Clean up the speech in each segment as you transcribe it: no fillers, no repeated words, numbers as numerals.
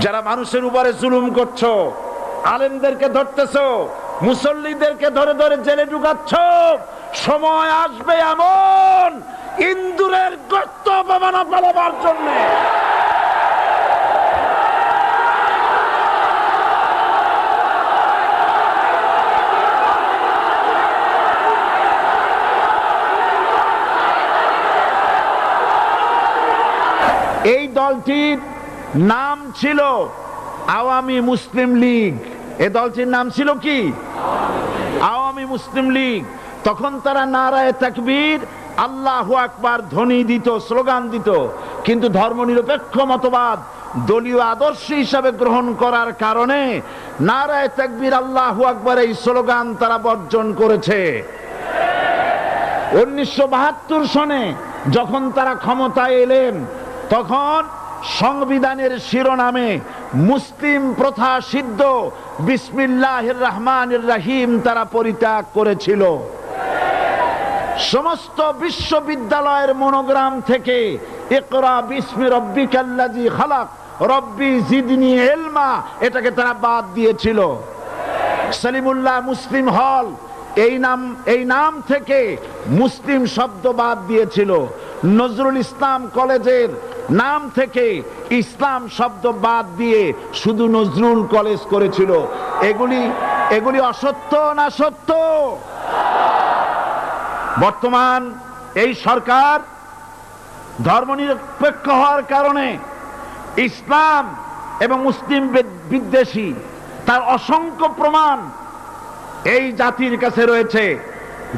যারা মানুষের উপরে জুলুম করছো, আলেমদেরকে ধরতেছো, মুসল্লিদেরকে ধরে ধরে জেলে ঢুকাচ্ছ, সময় আসবে এমন ইন্দুরের গর্ত অপমানা পালাবার জন্য। এই দলটির নাম ছিল আওয়ামী মুসলিম লীগ। এই দলটির নাম ছিল কি? আওয়ামী মুসলিম লীগ। তখন তারা নারায়ে তাকবীর, আল্লাহু আকবার ধ্বনি দিত, স্লোগান দিত, কিন্তু ধর্মনিরপেক্ষ মতবাদ দলীয় আদর্শ হিসাবে গ্রহণ করার কারণে নারায়ে তাকবীর, আল্লাহু আকবার এই স্লোগান তারা বর্জন করেছে। 1972 সনে যখন তারা ক্ষমতায় এলেন, তখন সংবিধানের শিরোনামে মুসলিম প্রথা সিদ্ধ বিসমিল্লাহির রহমানির রহিম তারা পরিত্যাগ করেছিল। সমস্ত বিশ্ববিদ্যালয়ের মনোগ্রাম থেকে ইকরা বিসমি রব্বিকাল্লাযী খালাক রব্বি জিদনি ইলমা এটাকে তারা বাদ দিয়েছিল। সলিমুল্লাহ মুসলিম হল এই নাম থেকে মুসলিম শব্দ বাদ দিয়েছিল। নজরুল ইসলাম কলেজের নাম থেকে ইসলাম শব্দ বাদ দিয়ে শুধু নজরুল কলেজ করেছিল। এগুলি অসত্য না সত্য? বর্তমান এই সরকার ধর্মনিরপেক্ষ হওয়ার কারণে ইসলাম এবং মুসলিম বিদ্বেষী তার অসংখ্য প্রমাণ এই জাতির কাছে রয়েছে।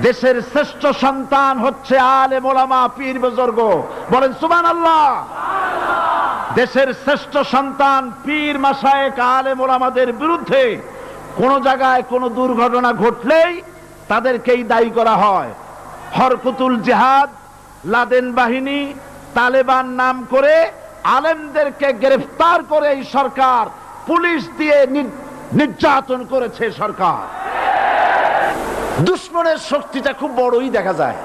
দেশের শ্রেষ্ঠ সন্তান হচ্ছে আলেম ওলামা, পীর বুজুর্গ। বলেন সুবহানাল্লাহ। দেশের শ্রেষ্ঠ সন্তান পীর মাশায়েখ আলেম ওলামাদের বিরুদ্ধে কোন জায়গায় কোন দুর্ঘটনা ঘটলেই তাদেরকেই দায়ী করা হয়। হরকুতুল জিহাদ, লাদেন বাহিনী, তালেবান নাম করে আলেমদেরকে গ্রেফতার করে এই সরকার পুলিশ দিয়ে নির্যাতন করেছে সরকার। দুশমনের শক্তিটা খুব বড়ই দেখা যায়,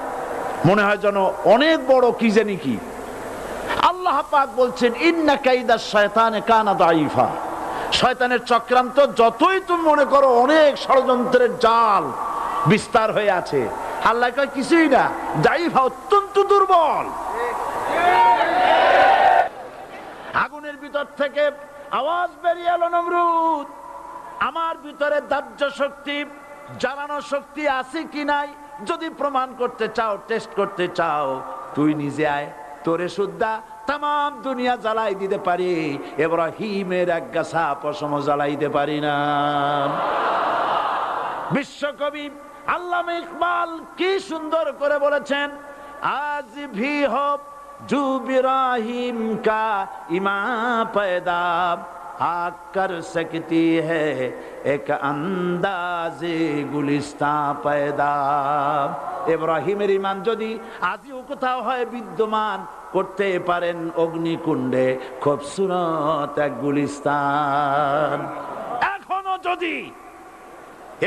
মনে হয় যেন অনেক বড় কি জানি কি। আল্লাহ পাক বলছেন ইন্না কাইদাশ শায়তানে কানা দাঈফা। শয়তানের চক্রান্ত যতই তুমি মনে করো অনেক ষড়যন্ত্রের জাল বিস্তার হয়ে আছে, আল্লাহ কয় কিছুই না, দাঈফা অত্যন্ত দুর্বল। আগুনের ভিতর থেকে আওয়াজ বেরিয়ে এলো, নমরুদ আমার ভিতরে দাহ্য শক্তি, জ্বালানো শক্তি আছে কি নাই যদি প্রমাণ করতে চাও, টেস্ট করতে চাও, তুই নিজে আয়, তোরে সুদ্ধা তাম দুনিয়া জ্বালাই দিতে পারি, ইব্রাহিমের এক গাছা পশম জ্বালাইতে পারি না। বিশ্বকবি আল্লামা ইকবাল কি সুন্দর করে বলেছেন, আজ ভি হো জু ইব্রাহিম কা ইমা पैदा आग कर सकती है एक अंदाजे गुलिस्तां पैदा। ইব্রাহিমের ঈমান যদি আজও কোথাও হয় বিদ্যমান, করতে পারেন অগ্নিকুণ্ডে খুবসুরত এক গুলিস্তান। এখনো যদি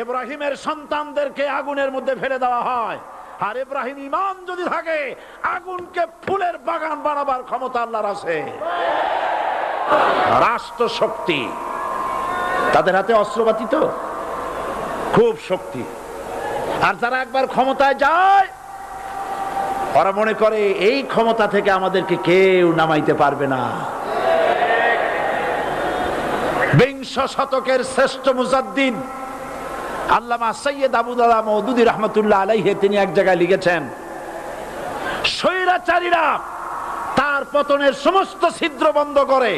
ইব্রাহিমের সন্তানদেরকে আগুনের মধ্যে ফেলে দেওয়া হয়, আর ইব্রাহিম ঈমান যদি থাকে, আগুনকে ফুলের বাগান বানাবার ক্ষমতা আল্লাহর আছে। রাষ্ট্র শক্তি তাদের হাতে, অস্ত্রপাতি তো খুব শক্তি। আর যারা একবার ক্ষমতায় যায়, ওরা মনে করে এই ক্ষমতা থেকে আমাদেরকে কেউ নামাইতে পারবে না। বিংশ শতকের শ্রেষ্ঠ মুজাদ্দিদ আল্লামা সৈয়দ আবুদুল্লাহ মওদুদী রাহমাতুল্লাহ আলাইহি তিনি এক জায়গায় লিখেছেন, স্বৈরাচারীরা তার পতনের সমস্ত ছিদ্র বন্ধ করে,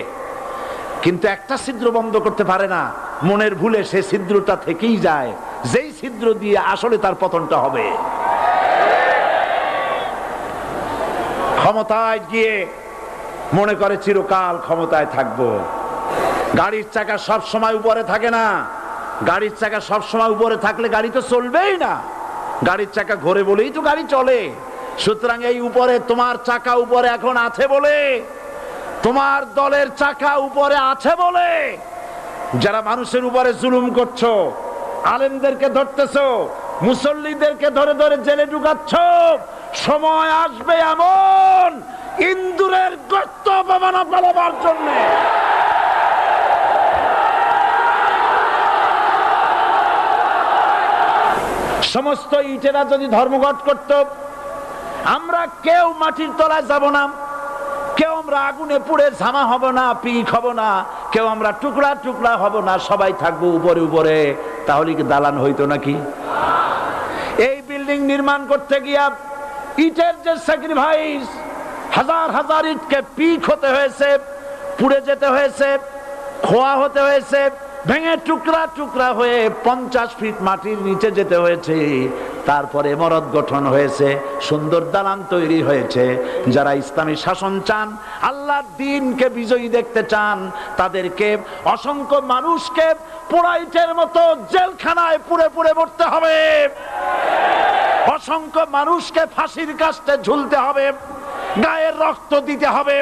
কিন্তু একটা ছিদ্র বন্ধ করতে পারে না, মনের ভুলে সে ছিদ্রটা থেকেই যায়, যেই ছিদ্র দিয়ে আসলে তার পতনটা হবে। ক্ষমতায় গিয়ে মনে করে চিরকাল ক্ষমতায় থাকবো। গাড়ির চাকা সব সময় উপরে থাকে না, গাড়ির চাকা সব সময় উপরে থাকলে গাড়ি তো চলবেই না, গাড়ির চাকা ঘোরে বলেই তো গাড়ি চলে। সুতরাং এই উপরে তোমার চাকা উপরে এখন আছে বলে, তোমার দলের চাকা উপরে আছে বলে যারা মানুষের উপরে জুলুম করছো, আলেমদেরকে ধরতেছো, মুসল্লিদেরকে ধরে ধরে জেলে ঢুকাচ্ছ, সময় আসবে এমন ইন্দুরের গর্ত অপমানা পালাবার জন্য। সমস্ত ইটেরা যদি ধর্মঘট করত, আমরা কেউ মাটির তলায় যাব না, কেউ আমরা আগুনে পুড়ে ঝামা হব না, পিক হব না, কেউ আমরা টুকরা টুকরা হব না, সবাই থাকবো উপরে উপরে, তাহলে কি দালান হইতো নাকি? এই বিল্ডিং নির্মাণ করতে গিয়া ইটের যে স্যাক্রিফাইস, হাজার হাজার ইটকে পিক হতে হয়েছে, পুড়ে যেতে হয়েছে, খোয়া হতে হয়েছে, ভেঙে টুকরা টুকরা হয়ে 50 ফিট মাটির নিচে যেতে হয়েছে, তারপরে ইমারত গঠন হয়েছে, সুন্দর দালান তৈরি হয়েছে। যারা ইসলামী শাসন চান, আল্লাহর দ্বীনকে বিজয়ী দেখতে চান, তাদেরকে অসংখ্য মানুষকে পোড়াইটের মতো জেলখানায় পুড়ে পুড়ে মরতে হবে, অসংখ্য মানুষকে ফাঁসির কাস্টে ঝুলতে হবে, গায়ের রক্ত দিতে হবে,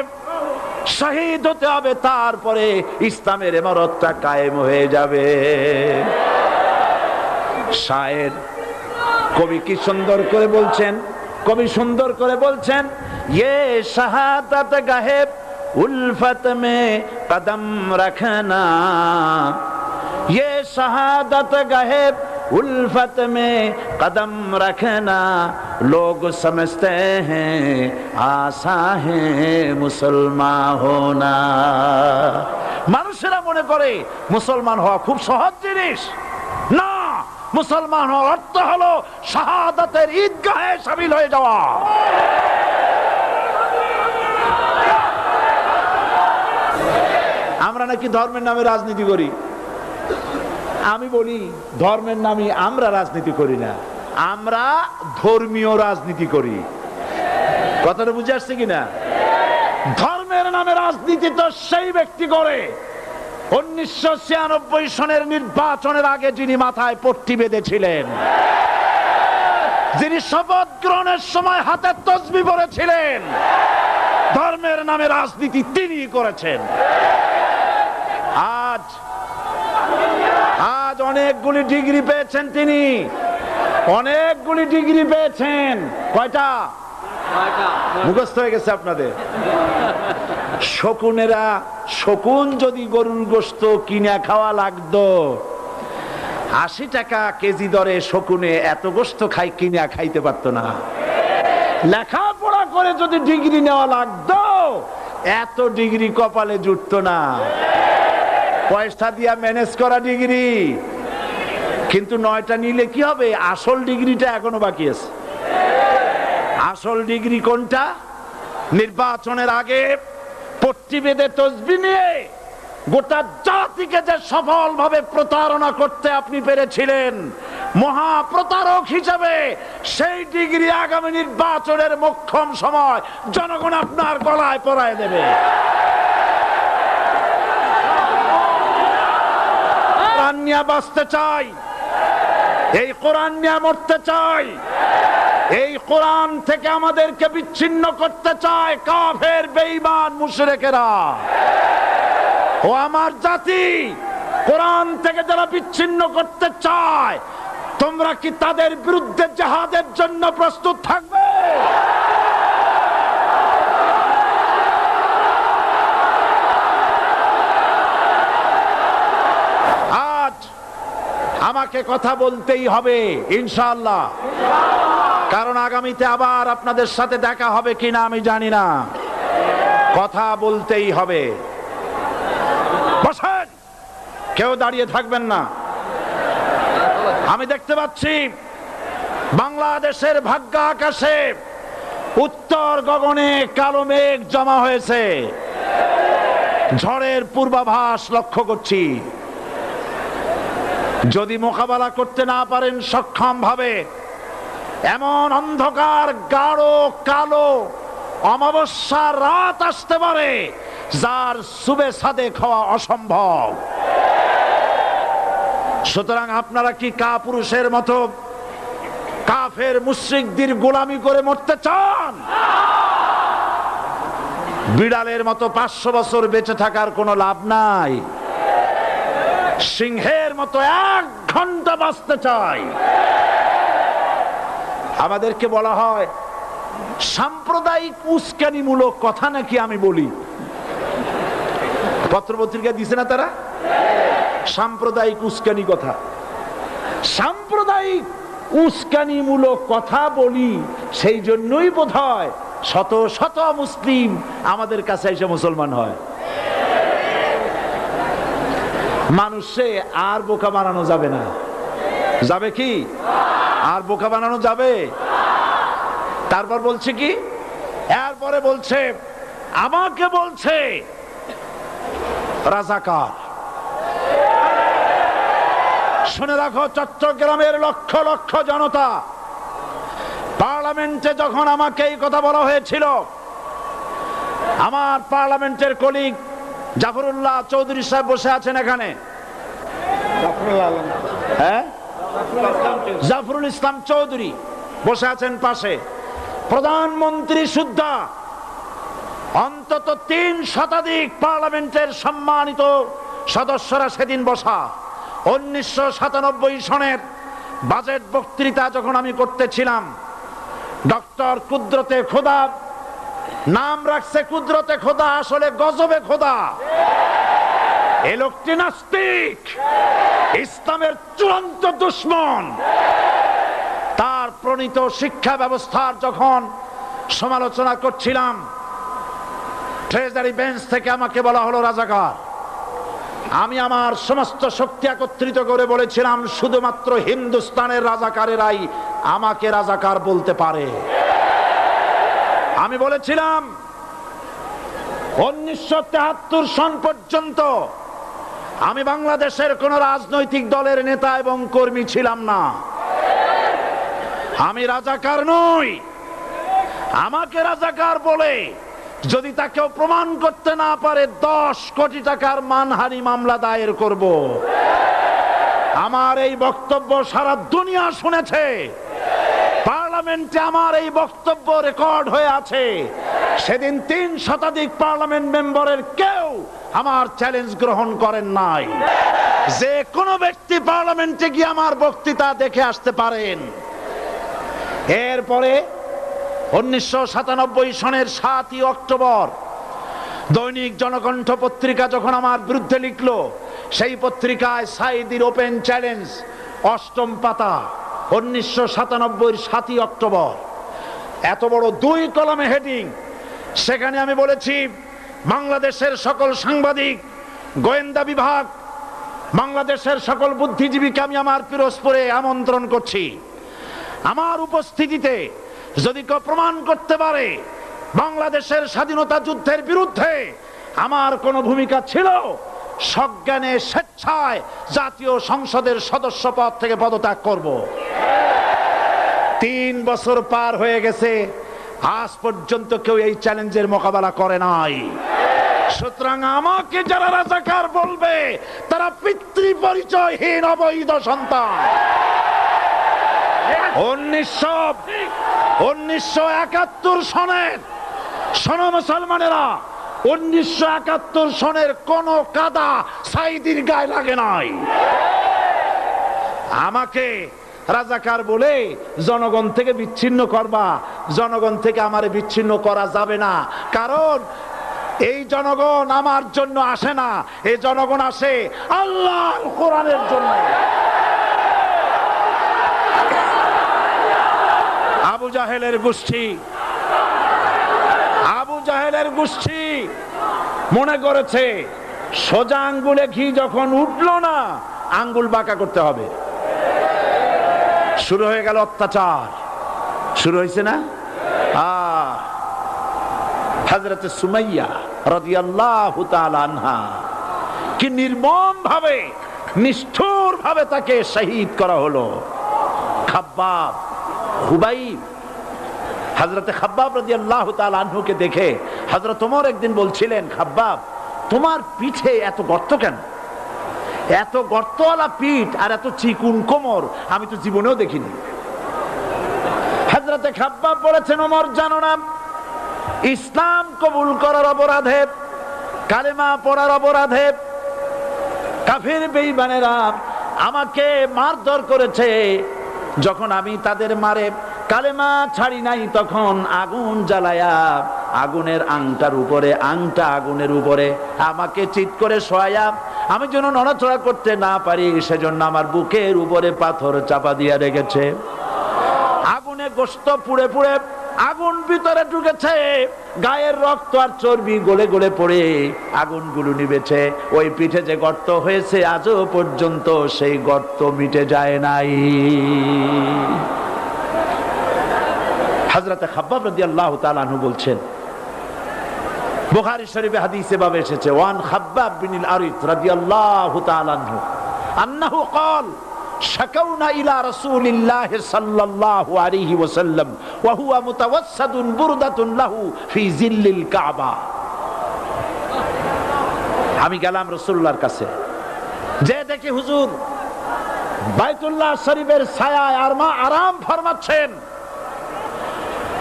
শহীদ হতে হবে, তারপরে ইসলামের ইমারতটা কায়েম হয়ে যাবে। শায়ের কবি কি সুন্দর করে বলছেন, কবি সুন্দর করে বলছেন, ये शहादत गाहे उल्फत में कदम रखना, ये शहादत गाहे उल्फत में कदम रखना, लोग समझते हैं आसा है मुसलमान होना। মানুষেরা মনে করে মুসলমান হওয়া খুব সহজ জিনিস। না, মুসলমান হওয়ার অর্থ হলো শাহাদাতের ঈদগাহে শামিল হয়ে যাওয়া। আমরা নাকি ধর্মের নামে রাজনীতি করি। আমি বলি, ধর্মের নামে আমরা রাজনীতি করি না, আমরা ধর্মীয় রাজনীতি করি। কথাটা বুঝে আসছে কিনা? ধর্মের নামে রাজনীতি তো সেই ব্যক্তি করে 1996 সনের নির্বাচনের আগে যিনি মাথায় পট্টি বেঁধেছিলেন, যিনি শপথ গ্রহণের সময় হাতে তসবিহ পড়েছিলেন, ধর্মের নামে রাজনীতি তিনি করেছেন। আজ অনেকগুলি ডিগ্রি পেয়েছেন তিনি, অনেকগুলি ডিগ্রি পেয়েছেন। কয়টা? মুখস্থ হয়ে গেছে আপনাদের। শকুনেরা, শকুন যদি গরুর গোশত কিনে খাওয়া লাগতো, 80 টাকা কেজি দরে শকুনে এত গোশত কিনে খাইতে পারতো না। লেখাপড়া করে যদি ডিগ্রি নেওয়া লাগতো, এত ডিগ্রি কপালে জুটতো না। পয়সা দিয়া ম্যানেজ করা ডিগ্রি, কিন্তু 9টা নিলে কি হবে? আসল ডিগ্রিটা এখনো বাকি আছে। আসল ডিগ্রি কোনটা? নির্বাচনের আগে পট্টি বেঁধে তসবিহ নিয়ে গোটা জাতিকে যে সফলভাবে প্রতারণা করতে আপনি পেরেছিলেন মহা প্রতারক হিসেবে, সেই ডিগ্রি আগামী নির্বাচনের মোক্ষম সময় জনগণ আপনার গলায় পরায় দেবে। কোরআন নিয়ে বাঁচতে চাই, এই কোরআন নিয়ে মরতে চাই, এই কোরআন থেকে আমাদেরকে বিচ্ছিন্ন করতে চায় কাফের, বেঈমান, মুশরিকেরা। ও আমার জাতি, কোরআন থেকে যারা বিচ্ছিন্ন করতে চায়, তোমরা কি তাদের বিরুদ্ধে জিহাদের জন্য প্রস্তুত থাকবে? আজ আমাকে কথা বলতেই হবে ইনশাআল্লাহ, কারণ আগামীতে আবার আপনাদের সাথে দেখা হবে কিনা আমি জানি না। কথা বলতেই হবে। বসেন, কেউ দাঁড়িয়ে থাকবেন না। আমি দেখতে পাচ্ছি বাংলাদেশের ভাগ্য আকাশে উত্তর গগনে কালো মেঘ জমা হয়েছে, ঝড়ের পূর্বাভাস লক্ষ্য করছি। যদি মোকাবেলা করতে না পারেন সক্ষম ভাবে, এমন অন্ধকার গাঢ় কালো অমাবস্যার রাত আসতে পারে যার সুবে সাদেক হওয়া অসম্ভব। সুতরাং আপনারা কি কাপুরুষের মতো কাফের মুশরিকদের গোলামি করে মরতে চান? বিড়ালের মতো 500 বছর বেঁচে থাকার কোনো লাভ নাই। সিংহের মতো 1 ঘন্টা বাঁচতে চাই। আমাদেরকে বলা হয় সাম্প্রদায়িক উস্কানিমূলক কথা নাকি আমি বলি। পত্রপত্রিকা দিছে না তারা? সাম্প্রদায়িক উস্কানি কথা। সাম্প্রদায়িক উস্কানিমূলক কথা বলি, সেই জন্যই বোধহয় শত শত মুসলিম আমাদের কাছে এসে মুসলমান হয়। মানুষে আর বোকা বানানো যাবে না। যাবে কি? আর বোকা বানানো যাবে? তারপর বলছে কি, এরপরে বলছে আমাকে বলছে রাজাকার। শুনে রাখো, চট্টগ্রামের লক্ষ লক্ষ জনতা, পার্লামেন্টে যখন আমাকে এই কথা বলা হয়েছিল, আমার পার্লামেন্টের কলিগ জাফরুল্লাহ চৌধুরী সাহেব বসে আছেন এখানে, হ্যাঁ, জাফরুল ইসলাম চৌধুরী বসে আছেন পাশে, প্রধানমন্ত্রী সুদ্ধা, অন্তত 3 শতাধিক পার্লামেন্টের সম্মানিত সদস্যরা সেদিন বসা। 1997 সনের বাজেট বক্তৃতা যখন আমি করতেছিলাম, ডক্টর কুদরতে খোদা, নাম রাখছে কুদরতে খোদা, আসলে গজবে খোদা। এই লোকটি নাস্তিক, ইসলামের চূড়ান্ত দুশমন। তার প্রণীত শিক্ষা ব্যবস্থার যখন সমালোচনা করছিলাম, ট্রেজারি বেঞ্চ থেকে আমাকে বলা হলো রাজাকার। আমি আমার সমস্ত শক্তি একত্রিত করে বলেছিলাম, শুধুমাত্র হিন্দুস্তানের রাজাকারেরাই আমাকে রাজাকার বলতে পারে। আমি বলেছিলাম 1973 সন পর্যন্ত আমি বাংলাদেশের কোন রাজনৈতিক দলের নেতা এবং কর্মী ছিলাম না। আমি রাজাকার নই। আমাকে রাজাকার বলে যদি তাকেও প্রমাণ করতে না পারে, 10 কোটি টাকার মানহানি মামলা দায়ের করব। আমার এই বক্তব্য সারা দুনিয়া শুনেছে। পার্লামেন্টে আমার এই বক্তব্য রেকর্ড হয়ে আছে। সেদিন 3 শতাধিক পার্লামেন্ট মেম্বারের কেউ আমার চ্যালেঞ্জ গ্রহণ করেন নাই। যে কোনো ব্যক্তি পার্লামেন্টে গিয়ে আমার বক্তৃতা দেখে আসতে পারেন। এরপরে 1997 সনের 7ই অক্টোবর দৈনিক জনকণ্ঠ পত্রিকা যখন আমার বিরুদ্ধে লিখলো, সেই পত্রিকায় সাইদির ওপেন চ্যালেঞ্জ 8ম পাতা, 1997 7ই অক্টোবর, এত বড় 2 কলামে হেডিং। সেখানে আমি বলেছি, বাংলাদেশের সকল সাংবাদিক, গোয়েন্দা বিভাগ, বাংলাদেশের সকল বুদ্ধিজীবীকে আমি আমার পিরোজপুরে আমন্ত্রণ করছি। আমার উপস্থিতিতে যদি কেউ প্রমাণ করতে পারে বাংলাদেশের স্বাধীনতা যুদ্ধের বিরুদ্ধে আমার কোনো ভূমিকা ছিল, সজ্ঞানে স্বেচ্ছায় জাতীয় সংসদের সদস্য পদ থেকে পদত্যাগ করব। 3 বছর পার হয়ে গেছে, আজ পর্যন্ত কেউ এই চ্যালেঞ্জের মোকাবেলা করে নাই। সুতরাং আমাকে যারা রাজাকার বলবে, তারা পিতৃ পরিচয়হীন অবৈধ সন্তান। 1971 সনের, শোনো মুসলমানেরা, 1971 সনের কোন কাদা সাইদির গায়ে লাগে নাই। আমাকে রাজাকার বলে জনগণ থেকে বিচ্ছিন্ন করবা, জনগণ থেকে আমারে বিচ্ছিন্ন করা যাবে না। কারণ এই জনগণ আমার জন্য আসে না, এই জনগণ আসে আল্লাহর কোরআনের জন্য। আবু জাহেলের গোষ্ঠী, আবু জাহেলের গোষ্ঠী মনে করেছে সোজা আঙ্গুলে ঘি যখন উঠলো না, আঙ্গুল বাঁকা করতে হবে। শুরু হয়ে গেল অত্যাচার, শুরু হয়েছে না? হযরত সুমাইয়া রাদিয়াল্লাহু তাআলা আনহা কি নির্মম ভাবে, নিষ্ঠুর ভাবে তাকে শহীদ করা হলো। খাব্বাব, খুবাইব, হযরত খাব্বাব রাদিয়াল্লাহু তাআলা আনহুকে দেখে হযরত ওমর একদিন বলছিলেন, খাব্বাব তোমার পিঠে এত গর্ত কেন? এত গর্তওয়ালা পিঠ আর এত চিকুন কোমর আমি তো জীবনেও দেখিনি। হযরত খাব্বাব বলেছেন, ওমর জানো না, ইসলাম কবুল করার অপরাধে, কালেমা পড়ার অপরাধে কাফির বেঈমানেরা আমাকে মারধর করেছে। যখন আমি তাদের মারে কালেমা ছাড়ি নাই, তখন আগুন জ্বালায়া আগুনের আংটার উপরে, আংটা আগুনের উপরে আমাকে চিৎ করে শোয়ায়া, আমি যেন নড়াচড়া করতে না পারি সেজন্য আমার বুকের উপরে পাথর চাপা দিয়ে রেখেছে। গোশত পুড়ে পুড়ে আগুন ভিতরে ঢুকেছে, গায়ের রক্ত আর চর্বি গলে গলে পড়ে আগুনগুলো নিভেছে। ওই পিঠে যে গর্ত হয়েছে আজও পর্যন্ত সেই গর্ত মিটে যায় নাই। হযরতে খাব্বাব রাদিয়াল্লাহু তাআলা আনহু বলছেন, বুখারী শরীফে হাদিসে ভাবে এসেছে, ওয়ান খাব্বাব বিন আরিত রাদিয়াল্লাহু তাআলা আনহু আন্নাহু ক্বাল শাকাউনা ইলা রাসূলিল্লাহি সাল্লাল্লাহু আলাইহি ওয়াসাল্লাম ওয়া হুয়া মুতাওয়াসসাদুন বুরদাতুন লাহু ফি জিল্লিল কাবা। আমি গেলাম রাসূলুল্লাহর কাছে, যে দেখি হুজুর বাইতুল্লাহ শরীফের ছায়ায় আরাম ফরমাচ্ছেন।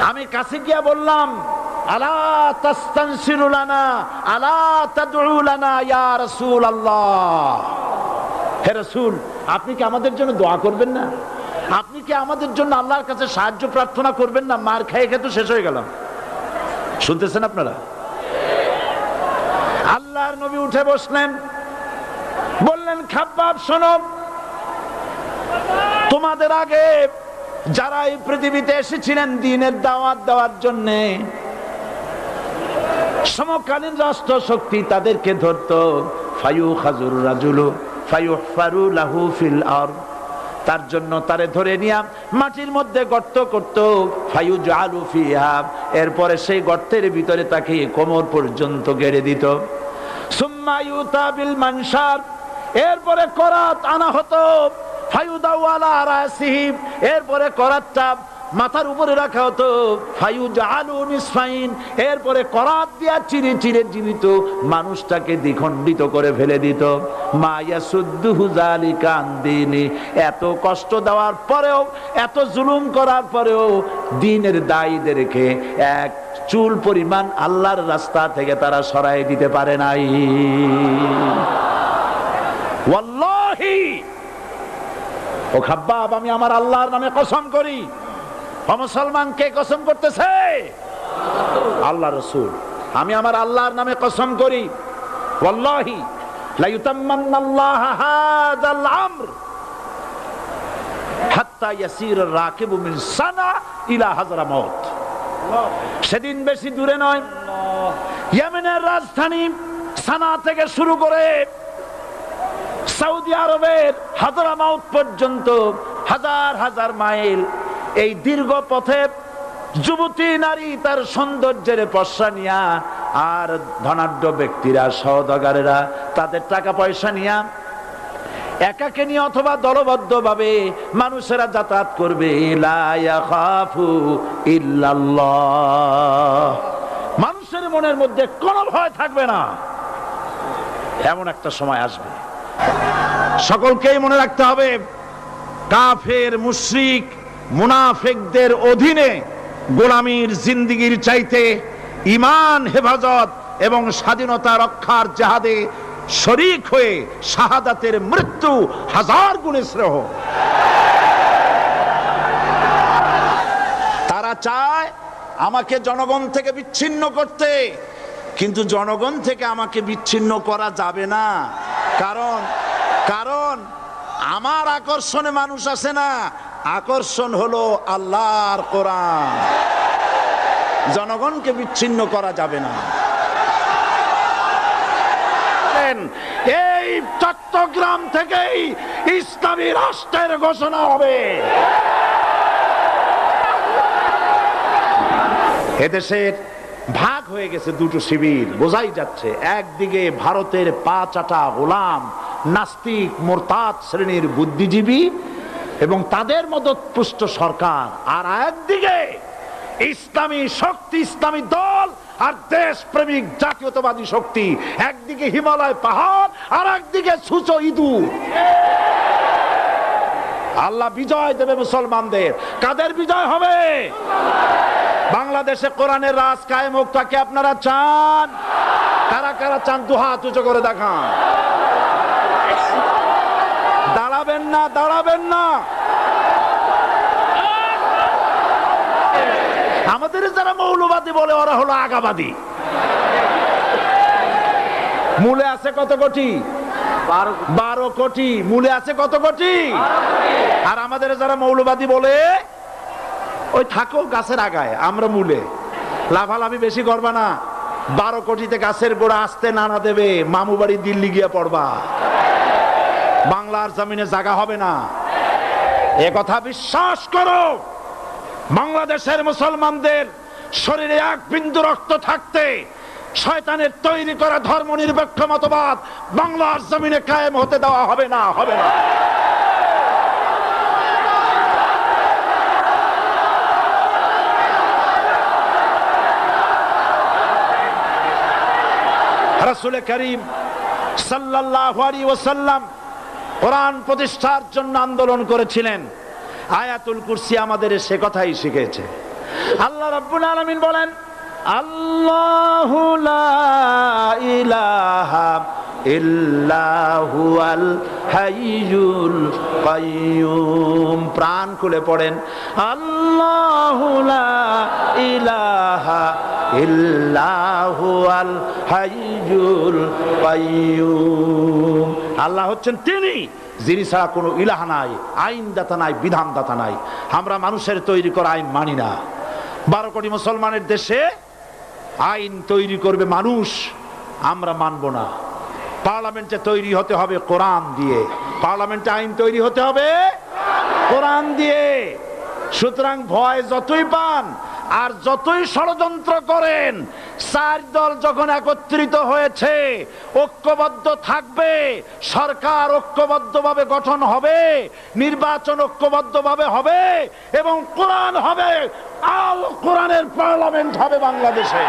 আমি কাছে গিয়া বললাম, আলা তাস্তানসিরু লানা আলা তাদউ লানা ইয়া রাসূলুল্লাহ, হে রাসূল আপনি কি আমাদের জন্য দোয়া করবেন না? আপনি কি আমাদের জন্য আল্লাহর কাছে সাহায্য প্রার্থনা করবেন না? মার খেয়ে খেয়ে তো শেষ হয়ে গেলাম। শুনতেছেন আপনারা? আল্লাহর নবী উঠে বসলেন, বললেন, খাব্বাব শোনো, তোমাদের আগে যারা এই পৃথিবীতে এসেছিলেন দ্বীনের দাওয়াত দেওয়ার জন্য, সমকালীন রাষ্ট্র শক্তি তাদেরকে ধরতো, ফায়ুখাজুর রাজুলু ফায়ুহফারু লাহু ফিল আরদ, তার জন্য তারে ধরে নিয়া মাটির মধ্যে গর্ত করত, ফায়ুজআলু ফিহা, এরপরে সেই গর্তের ভিতরে তাকে কোমর পর্যন্ত গেড়ে দিত। সুম্মা ইউতা বিল মানশার, এরপরে করাত আনা হতো, ফায়ুদাউ আলা রাসিহি, এরপরে করাতটা মাথার উপরে রাখা হতো, ফায়ুজআলু নিসফাইন, এরপরে করাত দিয়া চিরে চিরে জীবিত মানুষটাকে দ্বিখণ্ডিত করে ফেলে দিত। মা ইয়াসুদ্দুহু যালিকা আন দীনি, এত কষ্ট দেওয়ার পরেও, এত জুলুম করার পরেও দ্বীনের দায়ীদেরকে এক চুল পরিমাণ আল্লাহর রাস্তা থেকে তারা সরাই দিতে পারে নাই। ওয়াল্লাহি, ও খাব্বাব, আমি আমার আল্লাহর নামে কসম করি। মুসলমান কে কসম করতেছে? আল্লাহ রাসূল। আমি আমার আল্লাহর নামে কসম করি, ওয়াল্লাহি লা ইউতাম্মান্নাল্লাহু হাযাল আমর হাত্তা ইয়াসির রাকিবু মিন সানা ইলা হাযরামাউত। সেদিন বেশি দূরে নয়, ইয়েমেনের রাজধানী সানা থেকে শুরু করে সৌদি আরবের হাযরামাউত পর্যন্ত হাজার হাজার মাইল, এই দীর্ঘ পথে যুবতী নারী তার সৌন্দর্যের পশ্চা নিয়া, আর ধনাঢ্য ব্যক্তিরা সওদাগরেরা তাদের টাকা পয়সা নিয়া একাকে নিয়ে অথবা দলবদ্ধ ভাবে মানুষেরা যাতায়াত করবে। লা ইয়াখাফু ইল্লাল্লাহ, মানুষের মনের মধ্যে কোনো ভয় থাকবে না। এমন একটা সময় আসবে, সকলকেই মনে রাখতে হবে, কাফের মুশরিক মুনাফিকদের অধীনে গোলামীর জিন্দেগীর চাইতে ঈমান হেফাজত এবং স্বাধীনতা রক্ষার জিহাদে শরীক হয়ে শাহাদাতের মৃত্যু হাজার গুণে শ্রেয়। তারা চায় আমাকে জনগণ থেকে বিচ্ছিন্ন করতে, কিন্তু জনগণ থেকে আমাকে বিচ্ছিন্ন করা যাবে না। কারণ আমার আকর্ষণে মানুষ আসে না, আকর্ষণ হলো আল্লাহর কোরআন। জনগণকে বিচ্ছিন্ন করা যাবে না। এই চট্টগ্রাম থেকেই ইসলামী রাষ্ট্রের ঘোষণা হবে। এদেশের ভাগ হয়ে গেছে দুটো শিবির, বোঝাই যাচ্ছে। একদিকে ভারতের পা চাটা গোলাম নাস্তিক মোরতাদ শ্রেণীর বুদ্ধিজীবী এবং তাদের মদতপুষ্ট সরকার, আর একদিকে ইসলামী শক্তি, ইসলামী দল আর দেশ প্রেমিক জাতীয়তাবাদী শক্তি। একদিকে হিমালয় পাহাড় আর একদিকে সূচো ইঁদুর। আল্লাহ বিজয় দেবে মুসলমানদের। কাদের বিজয় হবে? বাংলাদেশে কোরআনের রাজ কায়েম হোক, তাকে আপনারা চান? কারা কারা চান? দুহাত উঁচু করে দেখান। দাঁড়াবেন না, দাঁড়াবেন না। আমাদের যারা মৌলবাদী বলে ওরা হলো আগাবাদী। মূলে আছে কত কোটি? 12 কোটি। মূলে আছে কত কোটি? আর আমাদের যারা মৌলবাদী বলে ওই থাকো গাছের আগায়, আমরা মূলে। লাভালাভি বেশি করবা না, 12 কোটিতে গাছের গোড়া আসতে নানা দেবে, মামু বাড়ি দিল্লি গিয়ে পড়বা, বাংলার জমিনে জায়গা হবে না। এ কথা বিশ্বাস করো। বাংলাদেশের মুসলমানদের শরীরে এক বিন্দু রক্ত থাকতে শয়তানের তৈরি করা ধর্ম নিরপেক্ষ মতবাদ বাংলার জমিনে কায়েম হতে দেওয়া হবে না, হবে না। রাসূল করিম সাল্লাল্লাহু আলাইহি ওয়াসাল্লাম কোরআন প্রতিষ্ঠার জন্য আন্দোলন করেছিলেন। আয়াতুল কুরসি আমাদের সে কথাই শিখেছে। আল্লাহ রাব্বুল আলামিন বলেন, আল্লাহু লা ইলাহা ইল্লা হুয়াল হাইয়ুল কাইয়্যুম। প্রাণ খুলে পড়েন, আল্লাহু লা ইলাহা ইল্লা হুয়াল হাইয়ুল কাইয়্যুম। আল্লাহ হচ্ছেন তিনি, যিনি ছাড়া কোনো ইলাহা নাই, আইনদাতা নাই, বিধানদাতা নাই। আমরা মানুষের তৈরি করা আইন মানি না। 12 কোটি মুসলমানের দেশে আইন তৈরি করবে মানুষ, আমরা মানব না। পার্লামেন্টে তৈরি হতে হবে কোরআন দিয়ে, পার্লামেন্টে আইন তৈরি হতে হবে কোরআন দিয়ে। সুতরাং ভয় যতই পান আর যতই ষড়যন্ত্র করেন, 4 দল যখন একত্রিত হয়েছে, ঐক্যবদ্ধ থাকবে, সরকার ঐক্যবদ্ধভাবে গঠন হবে, নির্বাচন ঐক্যবদ্ধভাবে হবে এবং কোরআন হবে, আল কোরআনের পার্লামেন্ট হবে বাংলাদেশে।